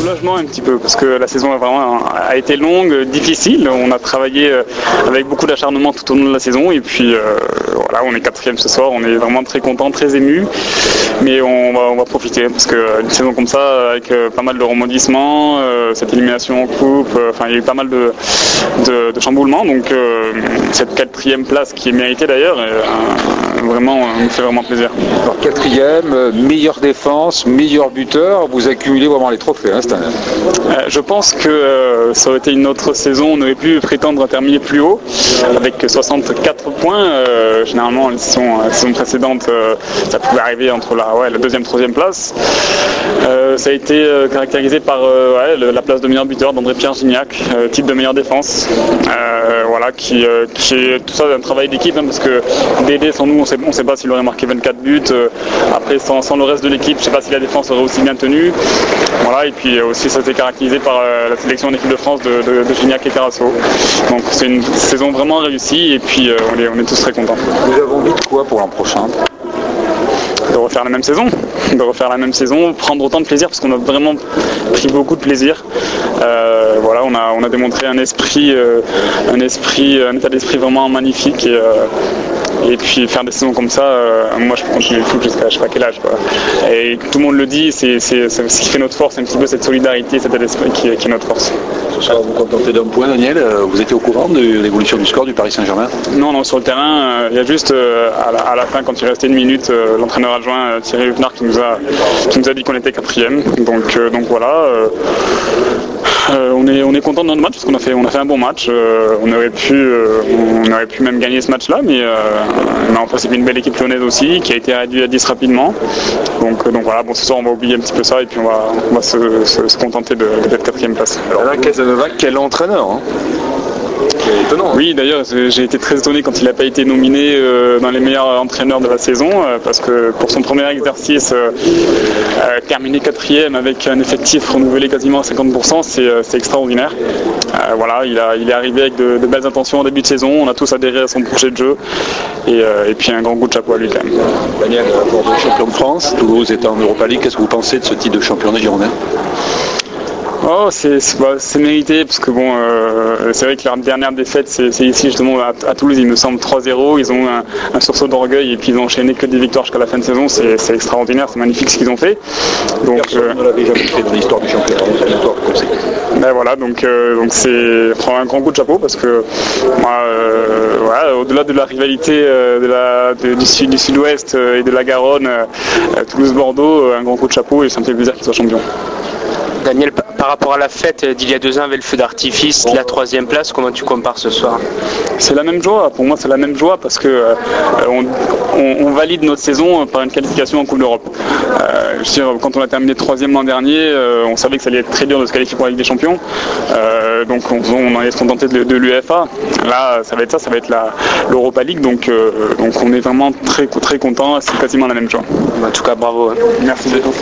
soulagement un petit peu parce que la saison a été longue, difficile. On a travaillé avec beaucoup d'acharnement tout au long de la saison et puis voilà, on est 4e ce soir. On est vraiment très content, très ému, mais on va profiter parce que une saison comme ça avec pas mal de rebondissements, cette élimination en coupe, il y a eu pas mal de chamboulements. Donc cette 4e place qui est méritée d'ailleurs, vraiment me fait vraiment plaisir. Alors 4e, meilleure défense, meilleur buteur, vous accumulez vraiment les trophées cette année. Je pense que ça aurait été une autre saison, on aurait pu prétendre à terminer plus haut avec 64 points. Généralement les saisons précédentes ça pouvait arriver entre la 2e, 3e place. Ça a été caractérisé par la place de meilleur buteur d'André-Pierre Gignac, titre de meilleure défense. Qui est tout ça un travail d'équipe parce que Dédé sans nous on ne sait pas s'il aurait marqué 24 buts. Après sans le reste de l'équipe, je ne sais pas si la défense aurait aussi bien tenu. Voilà, et puis aussi ça a été caractérisé par la sélection en équipe de France de Gignac et Carasso. Donc c'est une saison vraiment réussie et puis on est tous très contents. Vous avez envie de quoi pour l'an prochain ? De refaire la même saison, prendre autant de plaisir parce qu'on a vraiment pris beaucoup de plaisir. On a démontré un état d'esprit vraiment magnifique et puis faire des saisons comme ça, moi je peux continuer le foot jusqu'à je sais pas quel âge. Et tout le monde le dit, c'est ce qui fait notre force, un petit peu cette solidarité, cet état d'esprit qui est notre force. Ce soir, vous vous contentez d'un point, Daniel. Vous étiez au courant de l'évolution du score du Paris Saint-Germain ? Non, sur le terrain, il y a juste à la fin, quand il restait une minute, l'entraîneur adjoint Thierry Huvenard qui nous a dit qu'on était 4e. Donc voilà. On est content de notre match parce qu'on a fait un bon match. On aurait pu même gagner ce match-là, mais en face c'est une belle équipe lyonnaise aussi qui a été réduite à 10 rapidement. Donc voilà, ce soir on va oublier un petit peu ça et puis on va se contenter d'être 4e place. Alors Alain Casanova, quel entraîneur C'est étonnant. Oui, d'ailleurs, j'ai été très étonné quand il n'a pas été nominé dans les meilleurs entraîneurs de la saison, parce que pour son premier exercice, terminer 4e avec un effectif renouvelé quasiment à 50%, c'est extraordinaire. Il est arrivé avec de belles intentions en début de saison, on a tous adhéré à son projet de jeu, et puis un grand coup de chapeau à lui quand même. Daniel, Bordeaux champion de France, Toulouse est en Europa League, qu'est-ce que vous pensez de ce titre de championnat girondin ? C'est mérité parce que c'est vrai que leur dernière défaite c'est ici justement à Toulouse, il me semble 3-0, ils ont un sursaut d'orgueil et puis ils ont enchaîné que des victoires jusqu'à la fin de saison, c'est extraordinaire, c'est magnifique ce qu'ils ont fait. Donc personne ne l'avait jamais fait dans l'histoire du championnat, donc c'est un grand coup de chapeau parce que au-delà de la rivalité du sud-ouest et de la Garonne, Toulouse-Bordeaux, un grand coup de chapeau et ça me fait plaisir qu'ils soient champions. Daniel, par rapport à la fête d'il y a 2 ans avec le feu d'artifice, la 3e place, comment tu compares ce soir ? C'est la même joie, pour moi c'est la même joie parce que on valide notre saison par une qualification en Coupe d'Europe. Quand on a terminé 3e l'an dernier, on savait que ça allait être très dur de se qualifier pour la Ligue des Champions. Donc on allait se contenter de l'UEFA. Là ça va être l'Europa League, donc on est vraiment très très content, c'est quasiment la même joie. En tout cas bravo. Merci beaucoup.